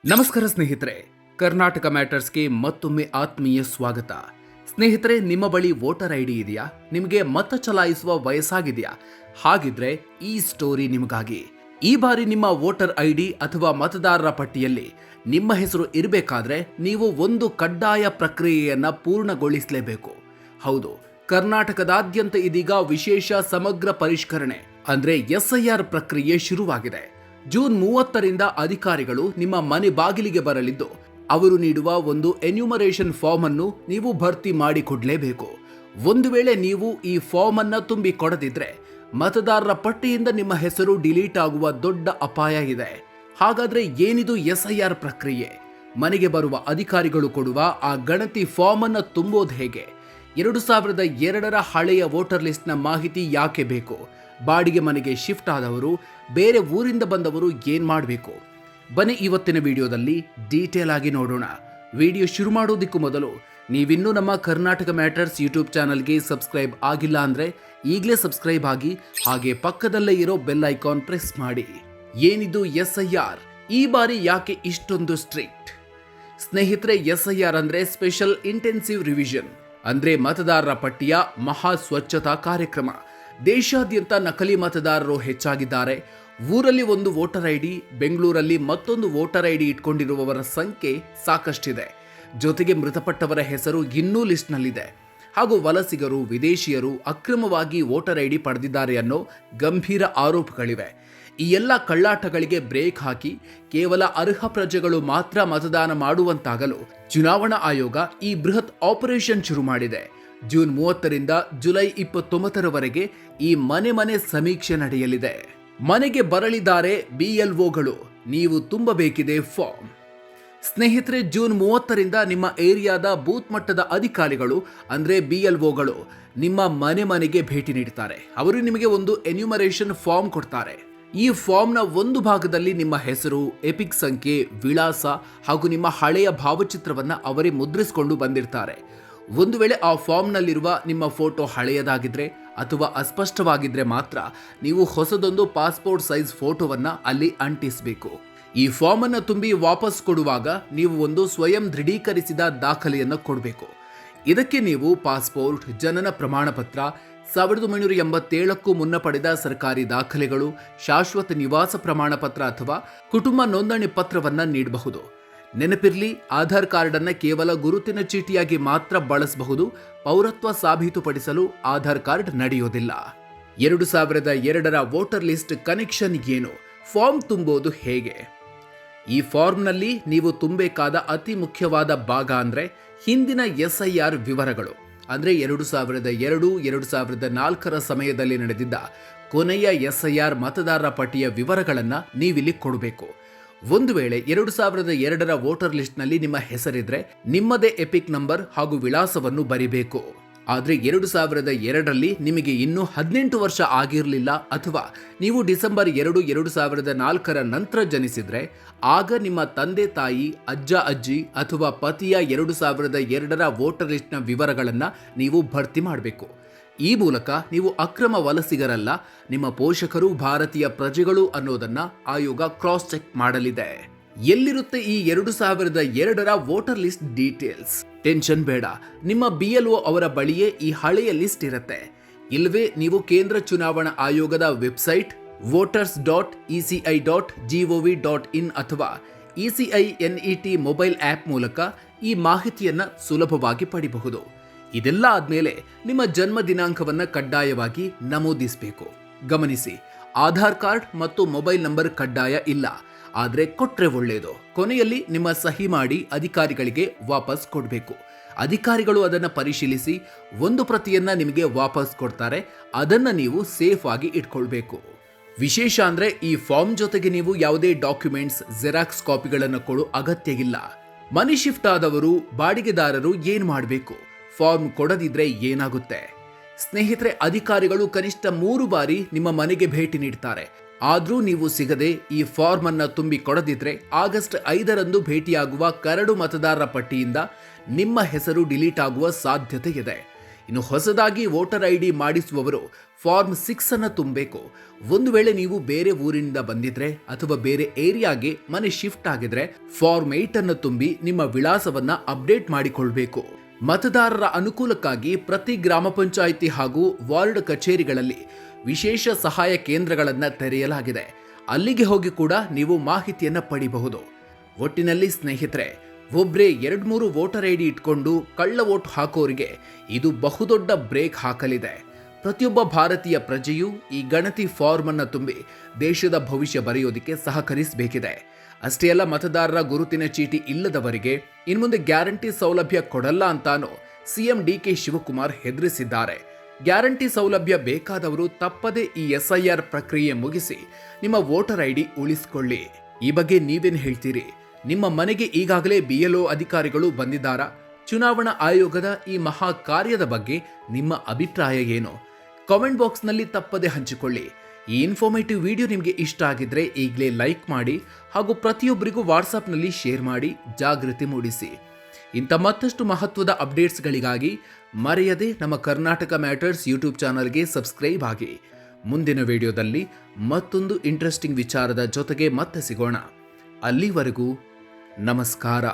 ನಮಸ್ಕಾರ ಸ್ನೇಹಿತರೆ, ಕರ್ನಾಟಕ ಮ್ಯಾಟರ್ಸ್ಗೆ ಮತ್ತೊಮ್ಮೆ ಆತ್ಮೀಯ ಸ್ವಾಗತ. ಸ್ನೇಹಿತರೆ, ನಿಮ್ಮ ಬಳಿ ವೋಟರ್ ಐಡಿ ಇದೆಯಾ? ನಿಮಗೆ ಮತ ಚಲಾಯಿಸುವ ವಯಸ್ಸಾಗಿದೆಯಾ? ಹಾಗಿದ್ರೆ ಈ ಸ್ಟೋರಿ ನಿಮಗಾಗಿ. ಈ ಬಾರಿ ನಿಮ್ಮ ವೋಟರ್ ಐಡಿ ಅಥವಾ ಮತದಾರರ ಪಟ್ಟಿಯಲ್ಲಿ ನಿಮ್ಮ ಹೆಸರು ಇರಬೇಕಾದ್ರೆ ನೀವು ಒಂದು ಕಡ್ಡಾಯ ಪ್ರಕ್ರಿಯೆಯನ್ನ ಪೂರ್ಣಗೊಳಿಸಲೇಬೇಕು. ಹೌದು, ಕರ್ನಾಟಕದಾದ್ಯಂತ ಇದೀಗ ವಿಶೇಷ ಸಮಗ್ರ ಪರಿಷ್ಕರಣೆ ಅಂದ್ರೆ SIR ಪ್ರಕ್ರಿಯೆ ಶುರುವಾಗಿದೆ. ಜೂನ್ 30ರಿಂದ ಅಧಿಕಾರಿಗಳು ನಿಮ್ಮ ಮನೆ ಬಾಗಿಲಿಗೆ ಬರಲಿದ್ದು, ಅವರು ನೀಡುವ ಒಂದು ಎನ್ಯುಮರೇಷನ್ ಫಾರ್ಮ್ ಅನ್ನು ನೀವು ಭರ್ತಿ ಮಾಡಿಕೊಡ್ಲೇಬೇಕು. ಒಂದು ವೇಳೆ ನೀವು ಈ ಫಾರ್ಮ್ ಅನ್ನ ತುಂಬಿ ಕೊಡದಿದ್ರೆ ಮತದಾರರ ಪಟ್ಟಿಯಿಂದ ನಿಮ್ಮ ಹೆಸರು ಡಿಲೀಟ್ ಆಗುವ ದೊಡ್ಡ ಅಪಾಯ ಇದೆ. ಹಾಗಾದ್ರೆ ಏನಿದು SIR ಪ್ರಕ್ರಿಯೆ? ಮನೆಗೆ ಬರುವ ಅಧಿಕಾರಿಗಳು ಕೊಡುವ ಆ ಗಣತಿ ಫಾರ್ಮ್ ಅನ್ನ ತುಂಬೋದು ಹೇಗೆ? 2002ರ ಹಳೆಯ ವೋಟರ್ ಲಿಸ್ಟ್ನ ಮಾಹಿತಿ ಯಾಕೆ ಬೇಕು? ಬಾಡಿಗೆ ಮನೆಗೆ ಶಿಫ್ಟ್ ಆದವರು, ಬೇರೆ ಊರಿಂದ ಬಂದವರು ಏನ್ ಮಾಡಬೇಕು? ಬನ್ನಿ ಇವತ್ತಿನ ವಿಡಿಯೋದಲ್ಲಿ ಡೀಟೇಲ್ ಆಗಿ ನೋಡೋಣ. ವಿಡಿಯೋ ಶುರು ಮಾಡೋದಕ್ಕೂ ಮೊದಲು ನೀವಿನ್ನೂ ನಮ್ಮ ಕರ್ನಾಟಕ ಮ್ಯಾಟರ್ಸ್ ಯೂಟ್ಯೂಬ್ ಚಾನಲ್ಗೆ ಸಬ್ಸ್ಕ್ರೈಬ್ ಆಗಿಲ್ಲ ಅಂದ್ರೆ ಈಗಲೇ ಸಬ್ಸ್ಕ್ರೈಬ್ ಆಗಿ, ಹಾಗೆ ಪಕ್ಕದಲ್ಲೇ ಇರೋ ಬೆಲ್ ಐಕಾನ್ ಪ್ರೆಸ್ ಮಾಡಿ. ಏನಿದು SIR? ಈ ಬಾರಿ ಯಾಕೆ ಇಷ್ಟೊಂದು ಸ್ಟ್ರಿಕ್ಟ್? ಸ್ನೇಹಿತರೆ, SIR ಅಂದ್ರೆ ಸ್ಪೆಷಲ್ ಇಂಟೆನ್ಸಿವ್ ರಿವಿಷನ್, ಅಂದ್ರೆ ಮತದಾರರ ಪಟ್ಟಿಯ ಮಹಾ ಸ್ವಚ್ಛತಾ ಕಾರ್ಯಕ್ರಮ. ದೇಶಾದ್ಯಂತ ನಕಲಿ ಮತದಾರರು ಹೆಚ್ಚಾಗಿದ್ದಾರೆ. ಊರಲ್ಲಿ ಒಂದು ವೋಟರ್ ಐಡಿ, ಬೆಂಗಳೂರಲ್ಲಿ ಮತ್ತೊಂದು ವೋಟರ್ ಐಡಿ ಇಟ್ಕೊಂಡಿರುವವರ ಸಂಖ್ಯೆ ಸಾಕಷ್ಟಿದೆ. ಜೊತೆಗೆ ಮೃತಪಟ್ಟವರ ಹೆಸರು ಇನ್ನೂ ಲಿಸ್ಟ್ನಲ್ಲಿದೆ. ಹಾಗೂ ವಲಸಿಗರು, ವಿದೇಶಿಯರು ಅಕ್ರಮವಾಗಿ ವೋಟರ್ ಐಡಿ ಪಡೆದಿದ್ದಾರೆ ಅನ್ನೋ ಗಂಭೀರ ಆರೋಪಗಳಿವೆ. ಈ ಎಲ್ಲ ಕಳ್ಳಾಟಗಳಿಗೆ ಬ್ರೇಕ್ ಹಾಕಿ ಕೇವಲ ಅರ್ಹ ಪ್ರಜೆಗಳು ಮಾತ್ರ ಮತದಾನ ಮಾಡುವಂತಾಗಲು ಚುನಾವಣಾ ಆಯೋಗ ಈ ಬೃಹತ್ ಆಪರೇಷನ್ ಶುರು ಮಾಡಿದೆ. ಜೂನ್ 30ರಿಂದ ಜುಲೈ 29ರವರೆಗೆ ಈ ಮನೆ ಸಮೀಕ್ಷೆ ನಡೆಯಲಿದೆ. ಮನೆಗೆ ಬರಲಿದ್ದಾರೆ BLOಗಳು. ನೀವು ತುಂಬಬೇಕಿದೆ ಫಾರ್ಮ್. ಸ್ನೇಹಿತರೆ, ಜೂನ್ 30ರಿಂದ ನಿಮ್ಮ ಏರಿಯಾದ ಬೂತ್ ಮಟ್ಟದ ಅಧಿಕಾರಿಗಳು ಅಂದ್ರೆ BLOಗಳು ನಿಮ್ಮ ಮನೆಗೆ ಭೇಟಿ ನೀಡುತ್ತಾರೆ. ಅವರು ನಿಮಗೆ ಒಂದು ಎನ್ಯುಮರೇಷನ್ ಫಾರ್ಮ್ ಕೊಡ್ತಾರೆ. ಈ ಫಾರ್ಮ್ನ ಒಂದು ಭಾಗದಲ್ಲಿ ನಿಮ್ಮ ಹೆಸರು, ಎಪಿಕ್ ಸಂಖ್ಯೆ, ವಿಳಾಸ ಹಾಗೂ ನಿಮ್ಮ ಹಳೆಯ ಭಾವಚಿತ್ರವನ್ನ ಅವರೇ ಮುದ್ರಿಸಿಕೊಂಡು ಬಂದಿರ್ತಾರೆ. ಒಂದು ವೇಳೆ ಆ ಫಾರ್ಮ್ನಲ್ಲಿರುವ ನಿಮ್ಮ ಫೋಟೋ ಹಳೆಯದಾಗಿದ್ರೆ ಅಥವಾ ಅಸ್ಪಷ್ಟವಾಗಿದ್ರೆ ಮಾತ್ರ ನೀವು ಹೊಸದೊಂದು ಪಾಸ್ಪೋರ್ಟ್ ಸೈಜ್ ಫೋಟೋವನ್ನ ಅಲ್ಲಿ ಅಂಟಿಸಬೇಕು. ಈ ಫಾರ್ಮ್ ಅನ್ನು ತುಂಬಿ ವಾಪಸ್ ಕೊಡುವಾಗ ನೀವು ಒಂದು ಸ್ವಯಂ ದೃಢೀಕರಿಸಿದ ದಾಖಲೆಯನ್ನು ಕೊಡಬೇಕು. ಇದಕ್ಕೆ ನೀವು ಪಾಸ್ಪೋರ್ಟ್, ಜನನ ಪ್ರಮಾಣ ಪತ್ರ, 1987ಕ್ಕೂ ಮುನ್ನ ಪಡೆದ ಸರ್ಕಾರಿ ದಾಖಲೆಗಳು, ಶಾಶ್ವತ ನಿವಾಸ ಪ್ರಮಾಣ ಪತ್ರ ಅಥವಾ ಕುಟುಂಬ ನೋಂದಣಿ ಪತ್ರವನ್ನ ನೀಡಬಹುದು. ನೆನಪಿರ್ಲಿ, ಆಧಾರ್ ಕಾರ್ಡ್ ಅನ್ನ ಕೇವಲ ಗುರುತಿನ ಚೀಟಿಯಾಗಿ ಮಾತ್ರ ಬಳಸಬಹುದು. ಪೌರತ್ವ ಸಾಬೀತುಪಡಿಸಲು ಆಧಾರ್ ಕಾರ್ಡ್ ನಡೆಯೋದಿಲ್ಲ. 2002ರ ವೋಟರ್ ಲಿಸ್ಟ್ ಕನೆಕ್ಷನ್ ಏನು? ಫಾರ್ಮ್ ತುಂಬೋದು ಹೇಗೆ? ಈ ಫಾರ್ಮ್ನಲ್ಲಿ ನೀವು ತುಂಬಬೇಕಾದ ಅತಿ ಮುಖ್ಯವಾದ ಭಾಗ ಅಂದ್ರೆ ಹಿಂದಿನ SIR ವಿವರಗಳು. ಅಂದ್ರೆ 2002, 2004ರ ಸಮಯದಲ್ಲಿ ನಡೆದಿದ್ದ ಕೊನೆಯ SIR ಮತದಾರರ ಪಟ್ಟಿಯ ವಿವರಗಳನ್ನ ನೀವಿಲ್ಲಿ ಕೊಡಬೇಕು. ಒಂದು ವೇಳೆ 2002ರ ವೋಟರ್ ಲಿಸ್ಟ್ನಲ್ಲಿ ನಿಮ್ಮ ಹೆಸರಿದ್ರೆ ನಿಮ್ಮದೇ ಎಪಿಕ್ ನಂಬರ್ ಹಾಗೂ ವಿಳಾಸವನ್ನು ಬರಿಬೇಕು. ಆದ್ರೆ 2002ರಲ್ಲಿ ನಿಮಗೆ ಇನ್ನೂ 18 ವರ್ಷ ಆಗಿರಲಿಲ್ಲ ಅಥವಾ ನೀವು ಡಿಸೆಂಬರ್ 2, 2004ರ ನಂತರ ಜನಿಸಿದ್ರೆ ಆಗ ನಿಮ್ಮ ತಂದೆ ತಾಯಿ, ಅಜ್ಜ ಅಜ್ಜಿ ಅಥವಾ ಪತಿಯ 2002ರ ವೋಟರ್ ಲಿಸ್ಟ್ನ ವಿವರಗಳನ್ನ ನೀವು ಭರ್ತಿ ಮಾಡಬೇಕು. ಈ ಮೂಲಕ ನೀವು ಅಕ್ರಮ ವಲಸಿಗರಲ್ಲ, ನಿಮ್ಮ ಪೋಷಕರು ಭಾರತೀಯ ಪ್ರಜೆಗಳು ಅನ್ನೋದನ್ನ ಆಯೋಗ ಕ್ರಾಸ್ ಚೆಕ್ ಮಾಡಲಿದೆ. ಎಲ್ಲಿರುತ್ತೆ ಈ 2002ರ ವೋಟರ್ ಲಿಸ್ಟ್ ಡೀಟೇಲ್ಸ್? ಟೆನ್ಷನ್ ಬೇಡ, ನಿಮ್ಮ BLO ಅವರ ಬಳಿಯೇ ಈ ಹಳೆಯ ಲಿಸ್ಟ್ ಇರುತ್ತೆ. ಇಲ್ಲವೇ ನೀವು ಕೇಂದ್ರ ಚುನಾವಣಾ ಆಯೋಗದ ವೆಬ್ಸೈಟ್ voters.eci.gov.in ಅಥವಾ ECINET ಮೊಬೈಲ್ ಆಪ್ ಮೂಲಕ ಈ ಮಾಹಿತಿಯನ್ನ ಸುಲಭವಾಗಿ ಪಡಿಬಹುದು. ಇದೆಲ್ಲ ಆದ್ಮೇಲೆ ನಿಮ್ಮ ಜನ್ಮ ದಿನಾಂಕವನ್ನ ಕಡ್ಡಾಯವಾಗಿ ನಮೂದಿಸಬೇಕು. ಗಮನಿಸಿ, ಆಧಾರ್ ಕಾರ್ಡ್ ಮತ್ತು ಮೊಬೈಲ್ ನಂಬರ್ ಕಡ್ಡಾಯ ಇಲ್ಲ, ಆದ್ರೆ ಕೊಟ್ರೆ ಒಳ್ಳೆಯದು. ಕೊನೆಯಲ್ಲಿ ನಿಮ್ಮ ಸಹಿ ಮಾಡಿ ಅಧಿಕಾರಿಗಳಿಗೆ ವಾಪಸ್ ಕೊಡಬೇಕು. ಅಧಿಕಾರಿಗಳು ಅದನ್ನ ಪರಿಶೀಲಿಸಿ ಒಂದು ಪ್ರತಿಯನ್ನ ನಿಮಗೆ ವಾಪಸ್ ಕೊಡ್ತಾರೆ. ಅದನ್ನ ನೀವು ಸೇಫ್ ಆಗಿ ಇಟ್ಕೊಳ್ಬೇಕು. ವಿಶೇಷ ಅಂದ್ರೆ ಈ ಫಾರ್ಮ್ ಜೊತೆಗೆ ನೀವು ಯಾವುದೇ ಡಾಕ್ಯುಮೆಂಟ್ಸ್, ಜೆರಾಕ್ಸ್ ಕಾಪಿಗಳನ್ನು ಕೊಡೋ ಅಗತ್ಯ ಇಲ್ಲ. ಮನಿ ಶಿಫ್ಟ್ ಆದವರು, ಬಾಡಿಗೆದಾರರು ಏನ್ ಮಾಡಬೇಕು? ಫಾರ್ಮ್ ಕೊಡದಿದ್ರೆ ಏನಾಗುತ್ತೆ? ಸ್ನೇಹಿತರೆ, ಅಧಿಕಾರಿಗಳು ಕನಿಷ್ಠ 3 ಬಾರಿ ನಿಮ್ಮ ಮನೆಗೆ ಭೇಟಿ ನೀಡ್ತಾರೆ. ಆದ್ರೂ ನೀವು ಸಿಗದೆ ಈ ಫಾರ್ಮ್ ಅನ್ನ ತುಂಬಿ ಕೊಡದಿದ್ರೆ ಆಗಸ್ಟ್ 5ರಂದು ಭೇಟಿಯಾಗುವ ಕರಡು ಮತದಾರರ ಪಟ್ಟಿಯಿಂದ ನಿಮ್ಮ ಹೆಸರು ಡಿಲೀಟ್ ಆಗುವ ಸಾಧ್ಯತೆ ಇದೆ. ಇನ್ನು ಹೊಸದಾಗಿ ವೋಟರ್ ಐಡಿ ಮಾಡಿಸುವವರು ಫಾರ್ಮ್ 6 ಅನ್ನು ತುಂಬಬೇಕು. ಒಂದು ವೇಳೆ ನೀವು ಬೇರೆ ಊರಿನಿಂದ ಬಂದಿದ್ರೆ ಅಥವಾ ಬೇರೆ ಏರಿಯಾಗೆ ಮನೆ ಶಿಫ್ಟ್ ಆಗಿದ್ರೆ ಫಾರ್ಮ್ 8 ಅನ್ನು ತುಂಬಿ ನಿಮ್ಮ ವಿಳಾಸವನ್ನ ಅಪ್ಡೇಟ್ ಮಾಡಿಕೊಳ್ಬೇಕು. ಮತದಾರರ ಅನುಕೂಲಕ್ಕಾಗಿ ಪ್ರತಿ ಗ್ರಾಮ ಪಂಚಾಯಿತಿ ಹಾಗೂ ವಾರ್ಡ್ ಕಚೇರಿಗಳಲ್ಲಿ ವಿಶೇಷ ಸಹಾಯ ಕೇಂದ್ರಗಳನ್ನು ತೆರೆಯಲಾಗಿದೆ. ಅಲ್ಲಿಗೆ ಹೋಗಿ ಕೂಡ ನೀವು ಮಾಹಿತಿಯನ್ನ ಪಡಿಬಹುದು. ಒಟ್ಟಿನಲ್ಲಿ ಸ್ನೇಹಿತರೆ, ಒಬ್ರೇ 2-3 ವೋಟರ್ ಐಡಿ ಇಟ್ಕೊಂಡು ಕಳ್ಳ ವೋಟ್ ಹಾಕೋರಿಗೆ ಇದು ಬಹುದೊಡ್ಡ ಬ್ರೇಕ್ ಹಾಕಲಿದೆ. ಪ್ರತಿಯೊಬ್ಬ ಭಾರತೀಯ ಪ್ರಜೆಯೂ ಈ ಗಣತಿ ಫಾರ್ಮ್ ಅನ್ನು ತುಂಬಿ ದೇಶದ ಭವಿಷ್ಯ ಬರೆಯೋದಕ್ಕೆ ಸಹಕರಿಸಬೇಕಿದೆ. ಅಷ್ಟೇ ಅಲ್ಲ, ಮತದಾರರ ಗುರುತಿನ ಚೀಟಿ ಇಲ್ಲದವರಿಗೆ ಇನ್ಮುಂದೆ ಗ್ಯಾರಂಟಿ ಸೌಲಭ್ಯ ಕೊಡಲ್ಲ ಅಂತಾನು ಸಿಎಂ ಡಿಕೆ ಶಿವಕುಮಾರ್ ಹೆದರಿಸಿದ್ದಾರೆ. ಗ್ಯಾರಂಟಿ ಸೌಲಭ್ಯ ಬೇಕಾದವರು ತಪ್ಪದೇ ಈ SIR ಪ್ರಕ್ರಿಯೆ ಮುಗಿಸಿ ನಿಮ್ಮ ವೋಟರ್ ಐಡಿ ಉಳಿಸಿಕೊಳ್ಳಿ. ಈ ಬಗ್ಗೆ ನೀವೇನು ಹೇಳ್ತೀರಿ? ನಿಮ್ಮ ಮನೆಗೆ ಈಗಾಗಲೇ BLO ಅಧಿಕಾರಿಗಳು ಬಂದಿದ್ದಾರಾ? ಚುನಾವಣಾ ಆಯೋಗದ ಈ ಮಹಾ ಕಾರ್ಯದ ಬಗ್ಗೆ ನಿಮ್ಮ ಅಭಿಪ್ರಾಯ ಏನು? ಕಾಮೆಂಟ್ ಬಾಕ್ಸ್ನಲ್ಲಿ ತಪ್ಪದೆ ಹಂಚಿಕೊಳ್ಳಿ. ಈ ಇನ್ಫಾರ್ಮೇಟಿವ್ ವಿಡಿಯೋ ನಿಮಗೆ ಇಷ್ಟ ಆಗಿದ್ರೆ ಈಗಲೇ ಲೈಕ್ ಮಾಡಿ ಹಾಗೂ ಪ್ರತಿಯೊಬ್ಬರಿಗೂ ವಾಟ್ಸಾಪ್ನಲ್ಲಿ ಶೇರ್ ಮಾಡಿ ಜಾಗೃತಿ ಮೂಡಿಸಿ. ಇಂಥ ಮತ್ತಷ್ಟು ಮಹತ್ವದ ಅಪ್ಡೇಟ್ಸ್ಗಳಿಗಾಗಿ ಮರೆಯದೆ ನಮ್ಮ ಕರ್ನಾಟಕ ಮ್ಯಾಟರ್ಸ್ ಯೂಟ್ಯೂಬ್ ಚಾನಲ್ಗೆ ಸಬ್ಸ್ಕ್ರೈಬ್ ಆಗಿ. ಮುಂದಿನ ವಿಡಿಯೋದಲ್ಲಿ ಮತ್ತೊಂದು ಇಂಟ್ರೆಸ್ಟಿಂಗ್ ವಿಚಾರದ ಜೊತೆಗೆ ಮತ್ತೆ ಸಿಗೋಣ. ಅಲ್ಲಿವರೆಗೂ ನಮಸ್ಕಾರ.